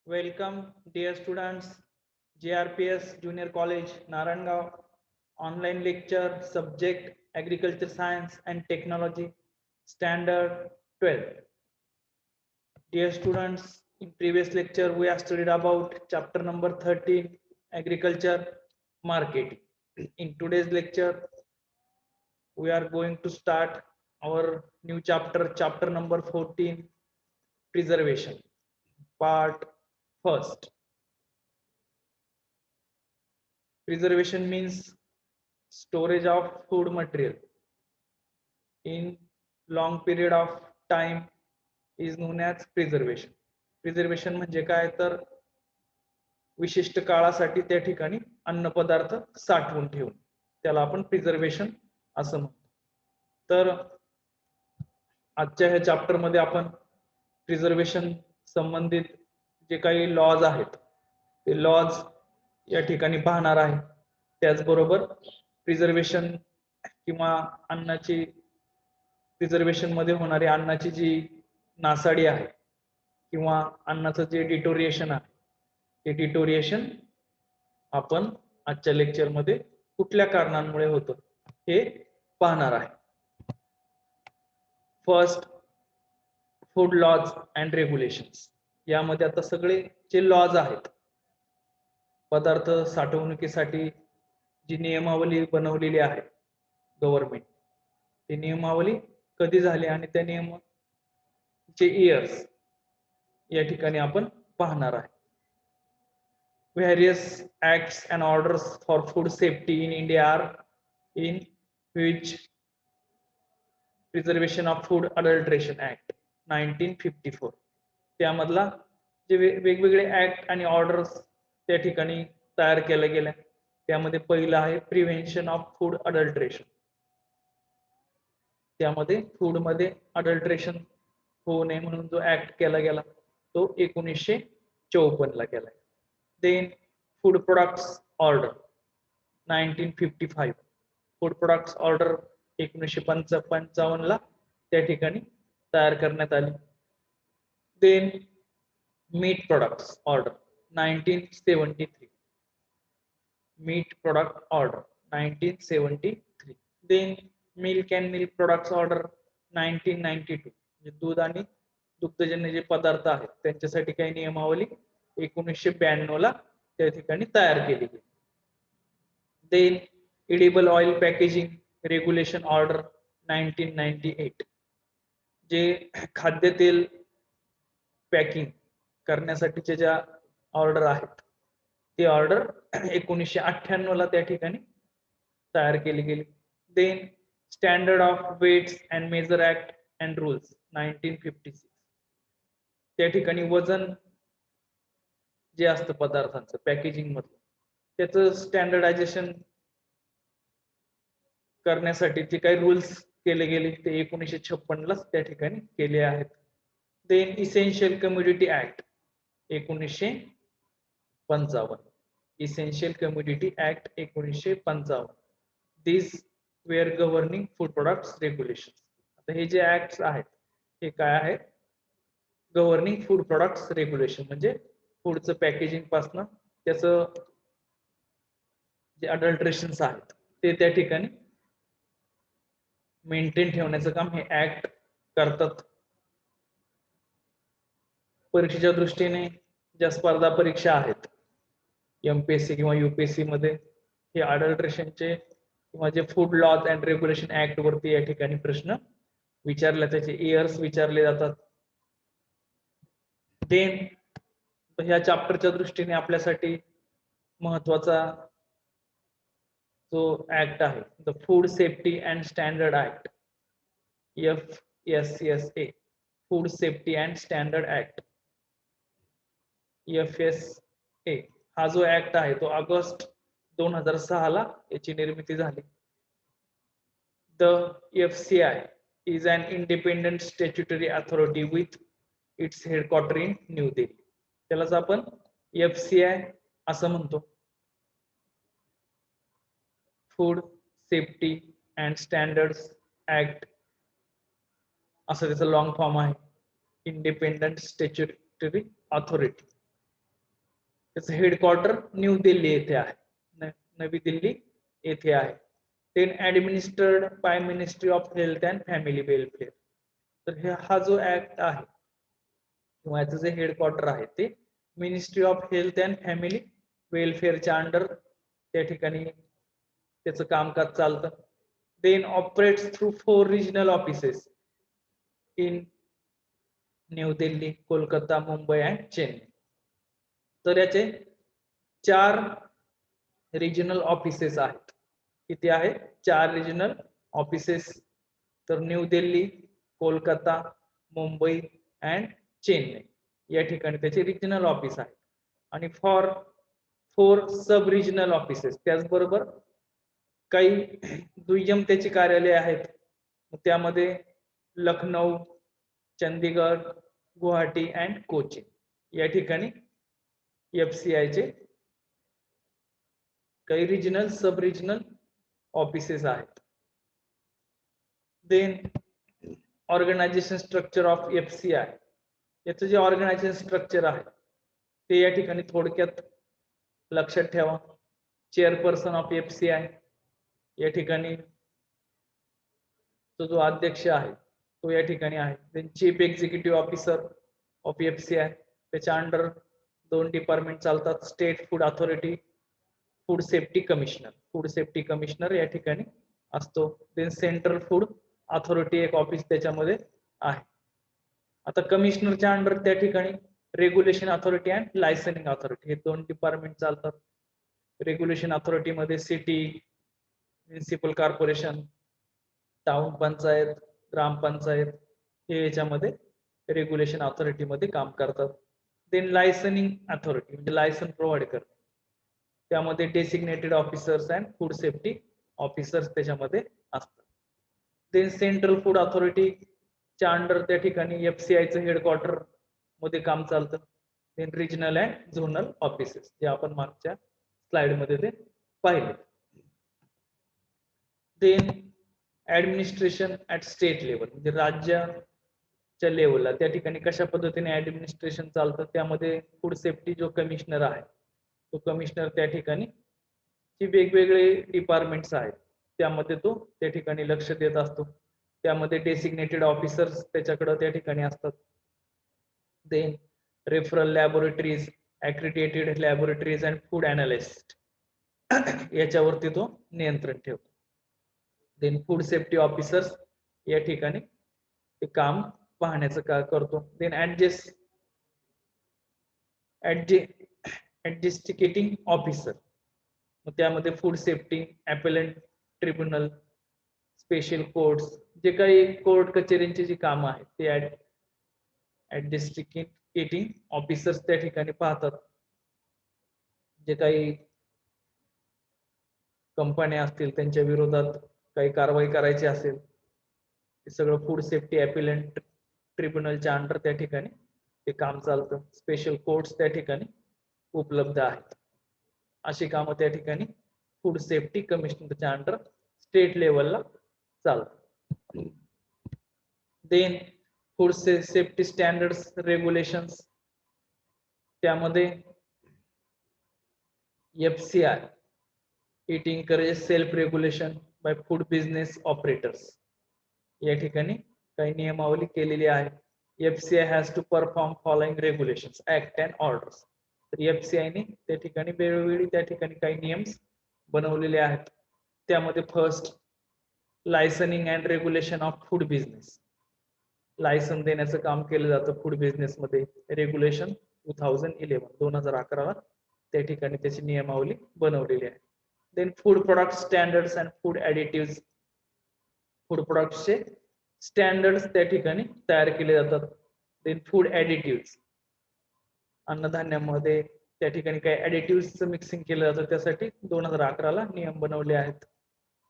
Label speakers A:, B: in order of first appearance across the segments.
A: Welcome, dear students, JRPS Junior College, Naranggaon, online lecture, subject Agriculture Science and Technology, Standard 12. Dear students, in previous lecture, we have studied about chapter number 13, Agriculture Marketing. In today's lecture, we are going to start our new chapter, chapter number 14, Preservation, part first. Preservation means storage of food material in long period of time is known as preservation. Preservation म्हणजे काय तर विशिष्ट काळासाठी त्या ठिकाणी अन्न पदार्थ साठवून ठेवून त्याला आपण प्रिझर्वेशन असं म्हणतो. तर आजच्या ह्या चॅप्टर मध्ये आपण प्रिझर्वेशन संबंधित जे काही लॉज आहेत ते लॉज या ठिकाणी पाहणार आहे. त्याचबरोबर प्रिझर्वेशन किंवा अन्नाची प्रिझर्वेशन मध्ये होणारी अन्नाची जी नासाडी आहे किंवा अन्नाचं जे डिटोरिएशन आहे ते डिटोरिएशन आपण आजच्या लेक्चर मध्ये कुठल्या कारणांमुळे होतं हे पाहणार आहे. First, food laws and regulations. यामध्ये आता सगळे जे लॉज आहेत पदार्थ साठवणुकीसाठी जी नियमावली बनवलेली आहे गव्हर्नमेंट, ती नियमावली कधी झाली आणि त्या नियमाचे इयर्स या ठिकाणी आपण पाहणार आहे. Various acts and orders for food safety in India are in which Preservation of Food Adulteration Act 1954. त्यामधला जे वेगवेगळे ऍक्ट आणि ऑर्डर्स त्या ठिकाणी तयार केल्या गेल्या त्यामध्ये पहिला आहे प्रिव्हेन्शन ऑफ फूड अडल्ट्रेशन. त्यामध्ये फूड मध्ये अडल्ट्रेशन होऊ नये म्हणून जो ऍक्ट केला गेला तो 1954 ला केला. Then food products order 1955. Food products order 1955 ला त्या ठिकाणी तयार करण्यात आली. Then meat products order 1973. Meat product order 1973. Then milk and milk products order 1992. दूध आणि दुग्धजन्य जे पदार्थ आहेत त्यांच्यासाठी काही नियमावली 1992 ला त्या ठिकाणी तयार केली गेली. Then edible oil packaging regulation order 1998. जे खाद्यतेल पॅकिंग करण्यासाठीच्या ज्या ऑर्डर आहेत ती ऑर्डर 1998 ला त्या ठिकाणी तयार केली गेली. Then standard of weights and measure act and rules 1956. त्या ठिकाणी वजन जे असतं पदार्थांचं पॅकेजिंग मधलं त्याचं स्टँडर्डायझेशन करण्यासाठी जे काही रूल्स केले गेले ते 1956 लाच त्या ठिकाणी केले आहेत. Then essential community act 1955. Essential community act 1955. This were governing food products regulation. आता हे जे ऍक्ट आहेत हे काय आहेत? गव्हर्निंग फूड प्रोडक्ट्स रेग्युलेशन म्हणजे फूडचं पॅकेजिंग पासनं त्याचं जे अडल्ट्रेशन्स आहेत ते त्या ठिकाणी मेंटेन ठेवण्याचं काम हे ऍक्ट करतात. परीक्षेच्या दृष्टीने ज्या स्पर्धा परीक्षा आहेत एमपीएससी किंवा युपीएससी मध्ये हे अडल्ट्रेशनचे किंवा जे food laws and regulation act वरती या ठिकाणी प्रश्न विचारले त्याचे इयर्स विचारले जातात. देन ह्या चॅप्टरच्या दृष्टीने आपल्यासाठी महत्वाचा जो ऍक्ट आहे the food safety and standard act FSSA. Food safety and standard act FSA हा जो ऍक्ट आहे तो ऑगस्ट 2006 ला याची निर्मिती झाली. The FCI is an independent statutory authority with its headquarters in New Delhi. त्यालाच आपण FCI असं म्हणतो. Food safety and standards act असं त्याचं लॉंग फॉर्म आहे. Independent statutory authority. त्याचं हेडक्वार्टर न्यू दिल्ली येथे आहे, नवी दिल्ली येथे आहे. Then administered by ministry of health and family welfare. तर हा जो ऍक्ट आहे किंवा याचं जे हेडक्वार्टर आहे ते ministry of health and family वेलफेअरच्या अंडर त्या ठिकाणी त्याचं कामकाज चालतं. Then operates through 4 regional offices in New Delhi, Kolkata, Mumbai and Chennai. तर याचे 4 रिजनल ऑफिसेस आहेत. किती आहे? 4 रिजनल ऑफिसेस. तर न्यू दिल्ली, कोलकाता, मुंबई अँड चेन्नई या ठिकाणी त्याचे रिजनल ऑफिस आहे. आणि 4 सब रिजनल ऑफिसेस, त्याचबरोबर काही दुय्यम त्याची कार्यालय आहेत. त्यामध्ये लखनौ, चंदीगड, गुवाहाटी अँड कोची या ठिकाणी FCI चे काही रिजनल सब रिजनल ऑफिसेस आहेत. Then organisation structure of FCI. याचं जे ऑर्गनायझेशन स्ट्रक्चर आहे ते या ठिकाणी थोडक्यात लक्षात ठेवा. चेअरपर्सन ऑफ FCI या ठिकाणी तो जो अध्यक्ष आहे तो या ठिकाणी आहे. Then chief executive officer of FCI, त्याच्या अंडर 2 डिपार्टमेंट चालतात. State food authority, food safety commissioner. Food safety commissioner या ठिकाणी असतो. देन सेंट्रल फूड अथॉरिटी एक ऑफिस त्याच्यामध्ये आहे. आता कमिशनरच्या अंडर त्या ठिकाणी regulation authority and licensing authority हे 2 डिपार्टमेंट चालतात. रेग्युलेशन अथॉरिटी मध्ये city, municipal corporation, town panchayat, gram panchayat हे याच्यामध्ये रेग्युलेशन अथॉरिटी मध्ये काम करतात. देन लायसनिंग अथॉरिटी म्हणजे लायसन प्रोव्हाइड करते, त्यामध्ये designated officers and food safety officers त्याच्यामध्ये असतात. देन सेंट्रल फूड अथॉरिटी च्या अंडर त्या ठिकाणी FCI चं हेडक्वार्टर मध्ये काम चालतं. Then regional and zonal offices जे आपण मागच्या स्लाइड मध्ये ते पाहिले. Then administration at state level म्हणजे राज्याच्या लेवलला त्या ठिकाणी कशा पद्धतीने ऍडमिनिस्ट्रेशन चालतं, त्यामध्ये फूड सेफ्टी जो कमिशनर आहे तो कमिशनर त्या ठिकाणी जी वेगवेगळे डिपार्टमेंट्स आहेत त्यामध्ये तो त्या ठिकाणी लक्ष देत असतो. त्यामध्ये डेसिग्नेटेड ऑफिसर्स त्याच्याकडे त्या ठिकाणी असतात. Then referral laboratories, accredited laboratories and food analyst याच्यावरती तो नियंत्रण ठेवतो. देन फूड सेफ्टी ऑफिसर्स या ठिकाणी ते काम पाहण्याचं का करतो. देन ऍडजस्टिकेटिंग ऑफिसर, त्यामध्ये food safety, appellate tribunal, special courts जे काही कोर्ट कचेरींची जी कामं आहेत ते ऍडजस्टिकेटिंग ऑफिसर्स त्या ठिकाणी पाहतात. जे काही कंपन्या असतील त्यांच्या विरोधात काही कारवाई करायची असेल ते सगळं फूड सेफ्टी ॲपेलेंट ट्रिब्युनलच्या अंडर त्या ठिकाणी ते काम चालतं. स्पेशल कोर्ट्स त्या ठिकाणी उपलब्ध आहेत. अशी कामं त्या ठिकाणी फूड सेफ्टी कमिशनरच्या अंडर स्टेट लेवलला चालतं. Then food safety standards regulations, त्यामध्ये FCI it encourages self regulation by food business operators. या ठिकाणी काही नियमावली केलेली आहे. FCI has to perform following regulations, act and orders. तर FCI ने त्या ठिकाणी वेळोवेळी त्या ठिकाणी काही नियम बनवलेले आहेत. त्यामध्ये first licensing and regulation of food business, license देण्याचं काम केलं जातं फूड बिझनेस मध्ये. रेग्युलेशन 2011 त्या ठिकाणी त्याची नियमावली बनवलेली आहे. Then food product standards and food additives, food प्रोडक्ट्सचे स्टँडर्ड्स त्या ठिकाणी तयार केले जातात. देन फूड ऍडिटिव्स, अन्नधान्यामध्ये त्या ठिकाणी काही ऍडिटिव्हचं मिक्सिंग केलं जातं त्यासाठी 2011 नियम बनवले आहेत.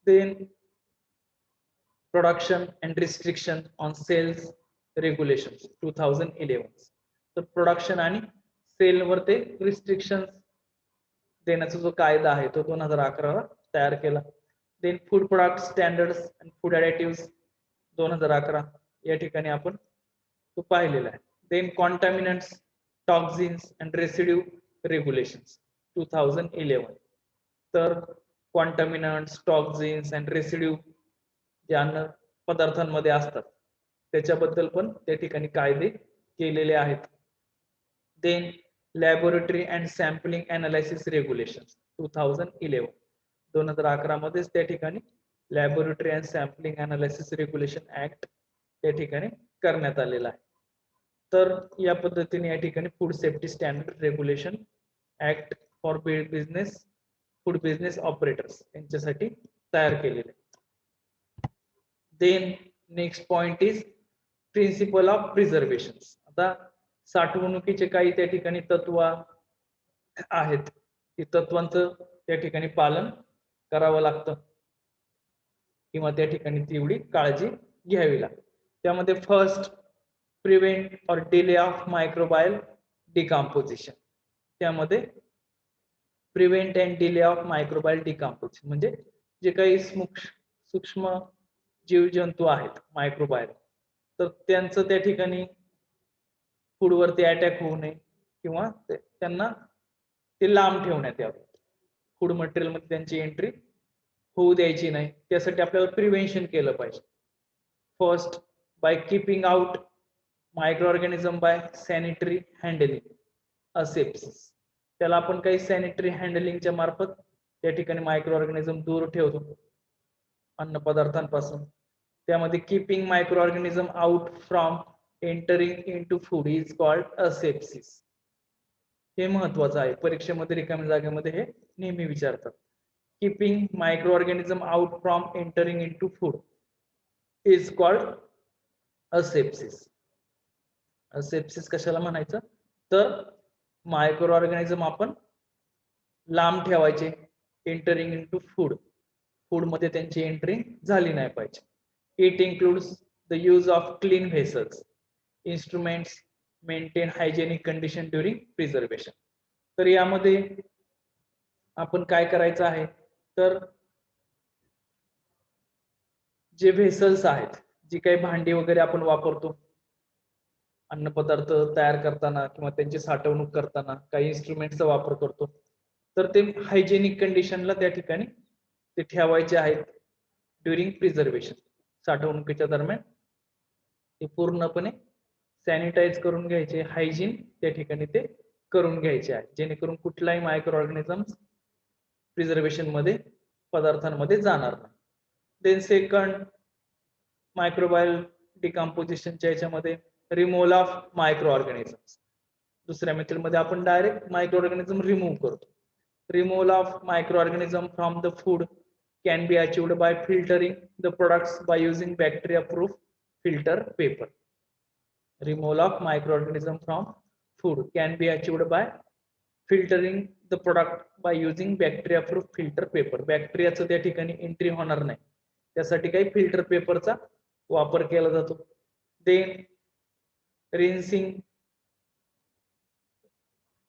A: Then production and restriction on sales regulations 2011. तर प्रोडक्शन आणि सेलवर ते रिस्ट्रिक्शन देण्याचा जो कायदा आहे तो 2011 तयार केला. Then food product standards and food additives 2011 या ठिकाणी आपण तो पाहिलेला आहे. Then contaminants, toxins and residue regulations 2011. तर कॉन्टॅमिनंट्स, टॉक्झिन्स अँड रेसिड्यू जे अन्न पदार्थांमध्ये असतात त्याच्याबद्दल पण त्या ठिकाणी कायदे केलेले आहेत. Then laboratory and sampling analysis regulations 2011. 2011 मध्येच त्या ठिकाणी laboratory and sampling analysis regulation act त्या ठिकाणी करण्यात आलेला आहे. तर या पद्धतीने या ठिकाणी food safety standard regulation act for business food business operators यांच्यासाठी तयार केलेले. Then next point is principle of preservation. आता साठवणुकीचे काही त्या ठिकाणी तत्व आहेत, ती तत्वांचं त्या ठिकाणी पालन करावं लागतं किंवा त्या ठिकाणी तेवढी काळजी घ्यावी लागते. त्यामध्ये first, prevent or delay of microbial decomposition. त्यामध्ये prevent and delay of microbial decomposition म्हणजे जे काही सूक्ष्म जीवजंतू आहेत मायक्रोबायल, तर त्यांचं त्या ठिकाणी फूडवरती अटॅक होऊ नये किंवा त्यांना ते लांब ठेवण्यात यावं. फूड मटेरियल मध्ये त्यांची एंट्री होऊ द्यायची नाही, त्यासाठी आपल्याला प्रिव्हेन्शन केलं पाहिजे. First, by keeping out micro organism by sanitary handling asepsis. त्याला आपण काही सॅनिटरी हँडलिंगच्या मार्फत त्या ठिकाणी मायक्रो ऑर्गॅनिझम दूर ठेवतो अन्न पदार्थांपासून. त्यामध्ये keeping micro organism out from entering into food is called asepsis. हे महत्वाचं आहे, परीक्षेमध्ये रिकाम्या जागेमध्ये हे नेहमी विचारतात. Keeping micro organism out from entering into food is called asepsis. Asepsis कशाला म्हणायचं, तर मायक्रो ऑर्गॅनिझम आपण लांब ठेवायचे एंटरिंग इनटू फूड, फूड मध्ये त्यांची एंट्री झाली नाही पाहिजे. It includes the use of clean vessels, instruments, maintain hygienic condition during preservation. तर यामध्ये आपण काय करायचं आहे, तर जे व्हेसल्स आहेत, जी काही भांडी वगैरे आपण वापरतो अन्न पदार्थ तयार करताना किंवा त्यांची साठवणूक करताना काही इन्स्ट्रुमेंटचा वापर करतो, तर ते हायजेनिक कंडिशनला त्या ठिकाणी ते ठेवायचे आहेत ड्युरिंग प्रिझर्वेशन. साठवणुकीच्या दरम्यान ते पूर्णपणे सॅनिटाईज करून घ्यायचे, हायजीन त्या ठिकाणी ते करून घ्यायचे आहे, जेणेकरून कुठलाही मायक्रो ऑर्गॅनिझम प्रिझर्वेशन मध्ये पदार्थांमध्ये जाणार नाही. देन सेकंड, मायक्रोबायल डिकम्पोजिशनच्या याच्यामध्ये रिमूव्हल ऑफ मायक्रो ऑर्गॅनिझम्स. दुसऱ्या मेथड मध्ये आपण डायरेक्ट मायक्रो ऑर्गॅनिझम रिमूव्ह करतो. Removal of micro organism from the food can be achieved by filtering the products by using bacteria proof filter paper. Removal of micro organism from food can be achieved by filtering the product by using bacteria proof filter paper. बॅक्टेरियाचं त्या ठिकाणी entry होणार नाही, त्यासाठी काही filter पेपरचा वापर केला जातो. Then rinsing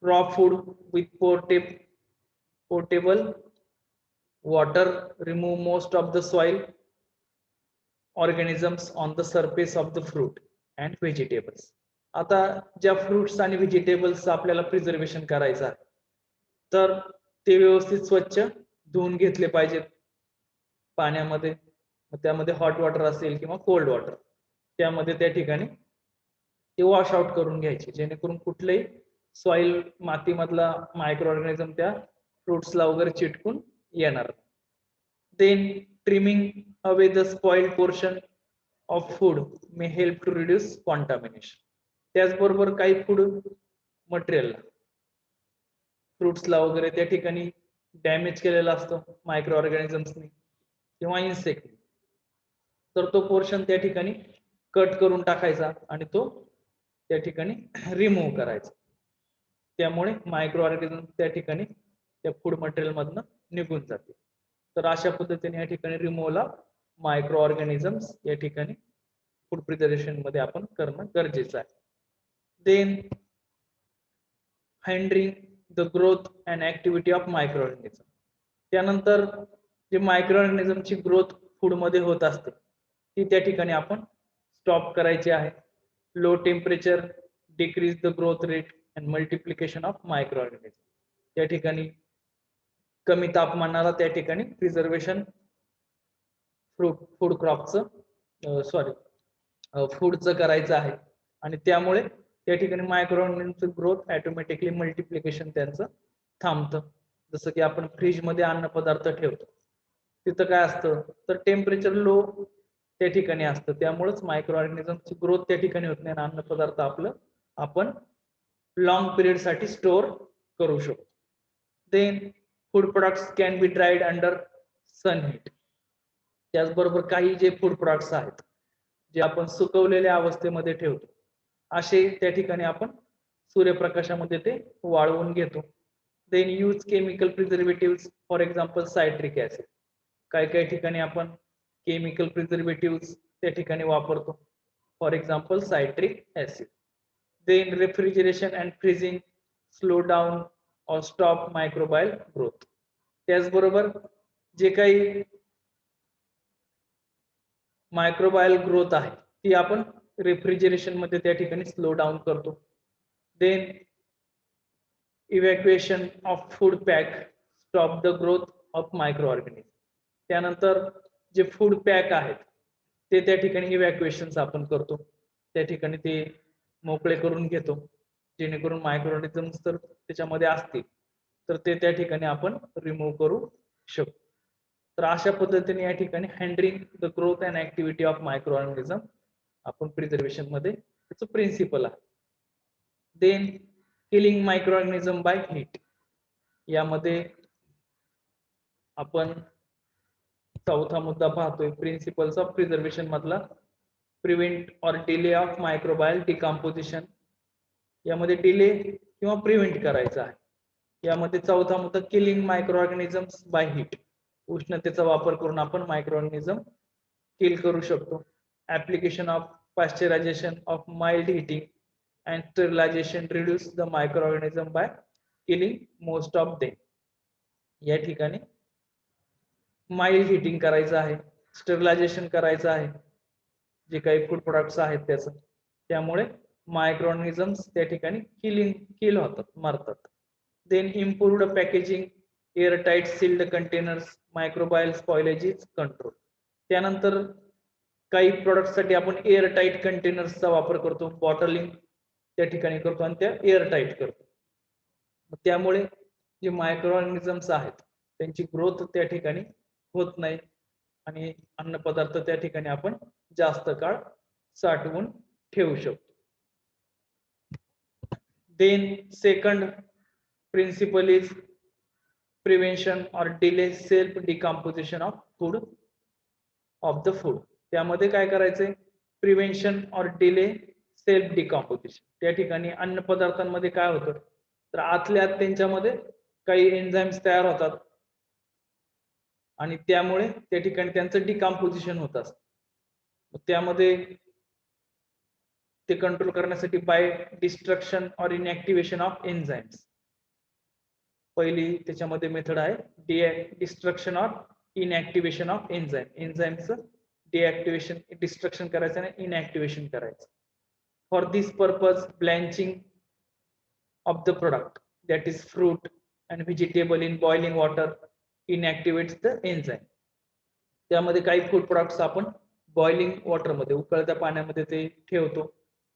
A: raw food with potable water remove most of the soil organisms on the surface of the fruit and vegetables. आता ज्या फ्रुट्स आणि व्हेजिटेबल्स आपल्याला प्रिझर्वेशन करायचं आहे, तर ते व्यवस्थित स्वच्छ धुवून घेतले पाहिजेत पाण्यामध्ये. त्यामध्ये हॉट वॉटर असेल किंवा कोल्ड वॉटर, त्यामध्ये त्या ठिकाणी ते वॉश आउट करून घ्यायचे, जेणेकरून कुठलेही सॉइल मातीमधला मायक्रो ऑर्गॅनिझम त्या फ्रुट्सला वगैरे चिटकून येणार. Then trimming away the spoiled portion of food may help to reduce contamination. त्याचबरोबर काही फूड मटेरियल फ्रुट्सला वगैरे त्या ठिकाणी डॅमेज केलेला असतो मायक्रो ऑर्गॅनिझम्सनी किंवा इन्सेक्ट, तर तो पोर्शन त्या ठिकाणी कट करून टाकायचा आणि तो त्या ठिकाणी रिमूव्ह करायचा. त्यामुळे मायक्रो ऑर्गॅनिझम त्या ठिकाणी त्या फूड मटेरियल मधनं निघून जाते. तर अशा पद्धतीने या ठिकाणी रिमूव्हल ऑफ मायक्रो ऑर्गॅनिझम्स या ठिकाणी फूड प्रिझर्वेशन मध्ये आपण करणं गरजेचं आहे. Then handling the growth and activity of micro organism. त्यानंतर जे मायक्रो ऑर्गॅनिझमची ग्रोथ फूड मध्ये होत असते ती त्या ठिकाणी आपण स्टॉप करायची आहे. Low temperature decrease the growth rate and multiplication of micro organism. त्या ठिकाणी कमी तापमानाला त्या ठिकाणी प्रिझर्वेशन फूड क्रॉपचं फूडचं करायचं आहे आणि त्यामुळे त्या ठिकाणी मायक्रो ऑर्गॅनिझमचं ग्रोथ ऑटोमॅटिकली मल्टिप्लिकेशन त्यांचं थांबतं. जसं की आपण फ्रीज मध्ये अन्न पदार्थ ठेवतो, तिथं काय असतं तर टेम्परेचर लो त्या ठिकाणी असतं, त्यामुळेच मायक्रो ऑर्गॅनिझमची ग्रोथ त्या ठिकाणी होत नाही आणि अन्न पदार्थ आपलं आपण लॉंग पिरियड साठी स्टोअर करू शकतो. Then food products can be dried under sun heat. त्याचबरोबर काही जे फूड प्रोडक्ट्स आहेत जे आपण सुकवलेल्या अवस्थेमध्ये ठेवतो, असे त्या ठिकाणी आपण सूर्यप्रकाशामध्ये ते वाळवून घेतो. Then use chemical preservative, for example citric acid. काही ठिकाणी आपण केमिकल प्रिझर्वेटिव्ह त्या ठिकाणी वापरतो, for example citric acid. Then refrigeration and freezing slow down or stop microbial growth. त्याचबरोबर जे काही मायक्रोबायल ग्रोथ आहे ती आपण रेफ्रिजरेशन मध्ये त्या ठिकाणी स्लो डाऊन करतो. Then evacuation of food pack stop the growth of micro organism. त्यानंतर जे फूड पॅक आहेत ते त्या ठिकाणी इव्हॅक्युएशन आपण करतो, त्या ठिकाणी ते मोकळे करून घेतो जेणेकरून मायक्रो ऑर्गॅनिझम्स तर त्याच्यामध्ये असतील तर ते त्या ठिकाणी आपण रिमूव्ह करू शकतो. तर अशा पद्धतीने या ठिकाणी handling the growth and activity of micro organism आपण प्रिझर्वेशन मध्ये त्याचं प्रिन्सिपल आहे. Then killing micro organism by heat. यामध्ये आपण चौथा मुद्दा पाहतोय प्रिन्सिपल्स ऑफ प्रिझर्वेशन मधला, prevent or delay of microbial decomposition. यामध्ये डिले किंवा प्रिव्हेंट करायचा आहे. यामध्ये चौथा मुद्दा killing micro organisms by heat. उष्णतेचा वापर करून आपण मायक्रो ऑर्गॅनिझम किल करू शकतो. Application of pasteurisation of mild heating and sterilisation reduce the micro organism by killing most of them. या ठिकाणी माइल्ड हीटिंग करायचं आहे, स्टरलायझेशन करायचं आहे जे काही फूड प्रोडक्ट्स आहेत त्याचं, त्यामुळे मायक्रो ऑर्गॅनिझम्स त्या ठिकाणी किल होतात, मरतात. Then improved packaging, airtight sealed containers, microbial spoilage is control. त्यानंतर काही प्रोडक्ट साठी आपण एअरटाईट कंटेनर्सचा वापर करतो, बॉटलिंग त्या ठिकाणी करतो आणि त्या एअरटाईट करतो. त्यामुळे जे मायक्रो ऑर्गॅनिझम्स आहेत त्यांची ग्रोथ त्या ठिकाणी होत नाही आणि अन्न पदार्थ त्या ठिकाणी आपण जास्त काळ साठवून ठेवू शकतो. Then second principle is prevention or delay self decomposition of food of the food. त्यामध्ये काय करायचंय, prevention or delay self decomposition. त्या ठिकाणी अन्न पदार्थांमध्ये काय होतं तर आतल्या आत त्यांच्यामध्ये काही एन्झाइम्स तयार होतात आणि त्यामुळे त्या ठिकाणी त्यांचं डिकम्पोजिशन होत असतं. त्यामध्ये ते कंट्रोल करण्यासाठी by destruction or inactivation of enzymes. पहिली त्याच्यामध्ये मेथड आहे destruction or inactivation of enzyme. एन्झाइमचं डिएक्टिवेशन, डिस्ट्रक्शन करायचं आणि इनएक्टिवेशन करायचं. For this purpose blanching of the product that is fruit and vegetable in boiling water inactivates the enzyme. त्यामध्ये काही food products आपण बॉइलिंग वॉटरमध्ये, उकळत्या पाण्यामध्ये ते ठेवतो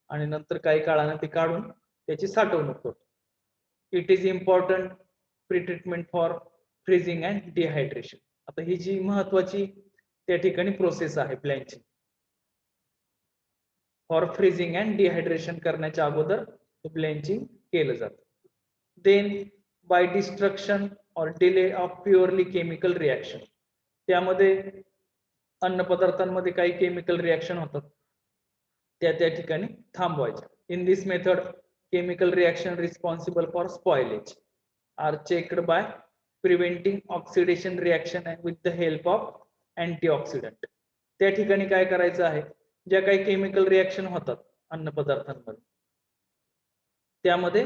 A: आणि नंतर काही काळाने ते काढून त्याची साठवणूक करतो. It is important pretreatment for freezing and dehydration. आता ही जी महत्वाची त्या ठिकाणी प्रोसेस आहे blanching, for freezing and dehydration करण्याच्या अगोदर ब्लँचिंग केलं जातं. Then by destruction or delay of purely chemical reaction. त्यामध्ये अन्न पदार्थांमध्ये काही केमिकल रिएक्शन होतात त्या ठिकाणी थांबवायच्या. In this method chemical reaction responsible for spoilage are checked by preventing oxidation reaction with the help of antioxidant. त्या ठिकाणी काय करायचं आहे, ज्या काही केमिकल रिएक्शन होतात अन्न पदार्थांमध्ये त्यामध्ये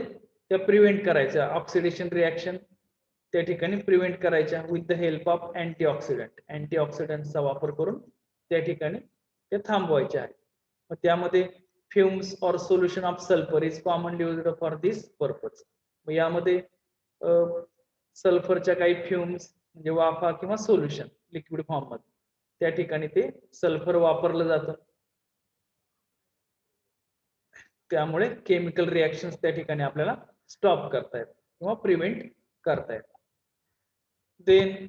A: त्या प्रिव्हेंट करायच्या, ऑक्सिडेशन रिएक्शन त्या ठिकाणी प्रिव्हेंट करायच्या with the help of antioxidant. अँटीऑक्सिडंटचा वापर करून त्या ठिकाणी ते थांबवायचे आहे. मग त्यामध्ये फ्युम्स और solution of sulphur is commonly used for this purpose. मग यामध्ये सल्फरच्या काही फ्युम्स म्हणजे वाफा किंवा सोल्युशन लिक्विड फॉर्म मध्ये त्या ठिकाणी ते सल्फर वापरलं जातं. त्यामुळे केमिकल रिएक्शन्स त्या ठिकाणी आपल्याला स्टॉप करता येतात किंवा प्रिव्हेंट करता येतात. Then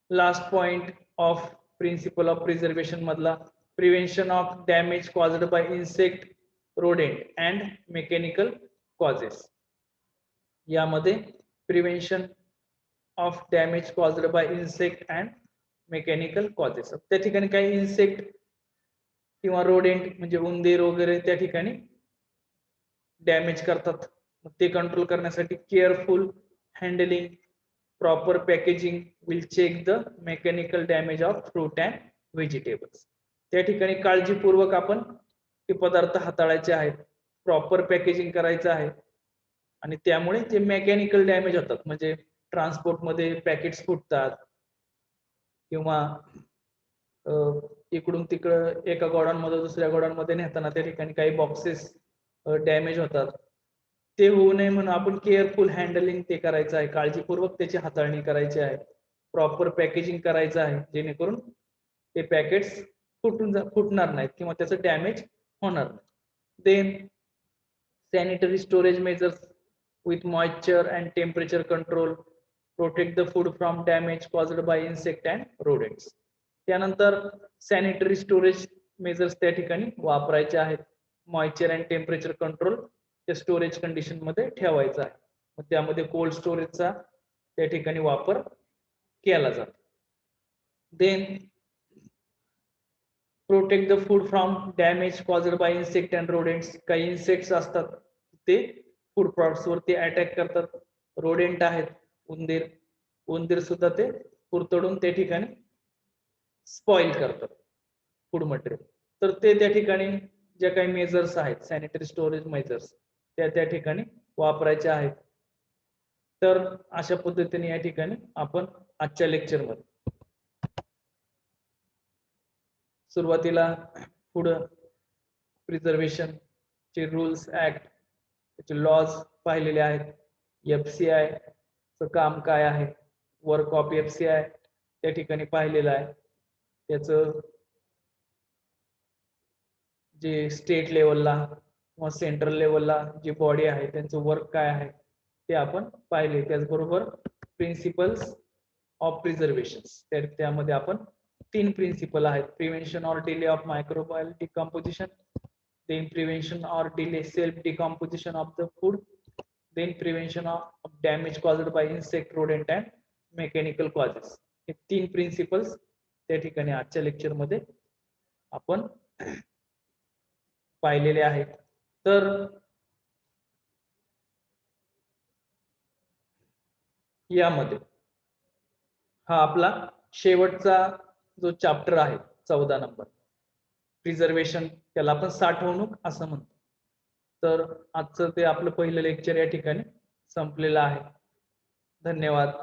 A: last point of principle of preservation मधला prevention of damage caused by insect, rodent and mechanical causes. यामध्ये prevention of damage caused by insect and mechanical causes. त्या ठिकाणी काही इन्सेक्ट किंवा रोडेंट म्हणजे उंदीर वगैरे त्या ठिकाणी डॅमेज करतात. ते कंट्रोल करण्यासाठी careful handling, proper packaging will check the mechanical damage of fruit and vegetables. त्या ठिकाणी काळजीपूर्वक आपण ते पदार्थ हाताळायचे आहेत, प्रॉपर पॅकेजिंग करायचं आहे आणि त्यामुळे जे मेकॅनिकल डॅमेज होतात म्हणजे ट्रान्सपोर्ट मध्ये पॅकेट्स फुटतात किंवा इकडून तिकडं एका गोडाऊनमध्ये दुसऱ्या गोडाऊनमध्ये नेताना त्या ठिकाणी काही बॉक्सेस डॅमेज होतात. ते होऊ नये म्हणून आपण केअरफुल हँडलिंग ते करायचं आहे, काळजीपूर्वक त्याची हाताळणी करायची आहे, प्रॉपर पॅकेजिंग करायचं आहे जेणेकरून ते पॅकेट्स फुटणार नाहीत किंवा त्याचं डॅमेज होणार नाही. Then sanitary storage measures with moisture and temperature control protect the food from damage caused by insect and rodents. त्यानंतर सॅनिटरी स्टोरेज मेजर्स त्या ठिकाणी वापरायचे आहेत. मॉइश्चर अँड टेम्परेचर कंट्रोल त्या स्टोरेज कंडिशन मध्ये ठेवायचा आहे. मग त्यामध्ये कोल्ड स्टोरेजचा त्या ठिकाणी वापर केला जातो. Then protect the food from damage caused by insect and rodents. काही इन्सेक्ट्स असतात ते फूड प्रॉडक्ट्स वरती अटॅक करतात. रोडेंट आहेत उंदीर सुद्धा ते कुरतडून त्या ठिकाणी स्पॉइल करतात फूड मटेरियल. तर ते त्या ठिकाणी ज्या काही मेजर्स आहेत सॅनिटरी स्टोरेज मेजर्स त्या ठिकाणी वापरायचे आहेत. तर अशा पद्धतीने या ठिकाणी आपण आजच्या लेक्चर मध्ये सुरुवातीला फूड प्रिझर्वेशन चे रूल्स ऍक्ट त्याचे लॉज पाहिलेले आहेत. FCI चं काम काय आहे, वर्क ऑफ FCI त्या ठिकाणी पाहिलेलं आहे. त्याचं जे स्टेट लेवलला किंवा सेंट्रल लेवलला जी बॉडी आहे त्यांचं वर्क काय आहे ते आपण पाहिले. त्याचबरोबर प्रिन्सिपल्स ऑफ प्रिझर्वेशन त्यामध्ये आपण 3 प्रिन्सिपल आहेत. Prevention or delay of microbial decomposition, then prevention or delay self decomposition of the food, then prevention of damage caused by insect, rodent and mechanical causes. हे 3 प्रिन्सिपल्स त्या ठिकाणी आजच्या lecture मध्ये आपण पाहिलेले आहेत. तर यामध्ये हा आपला शेवटचा जो चॅप्टर आहे 14 नंबर प्रिझर्वेशन, त्याला आपण साठवणूक असं म्हणतो. तर आजचं ते आपलं पहिलं लेक्चर या ठिकाणी संपलेलं आहे. धन्यवाद.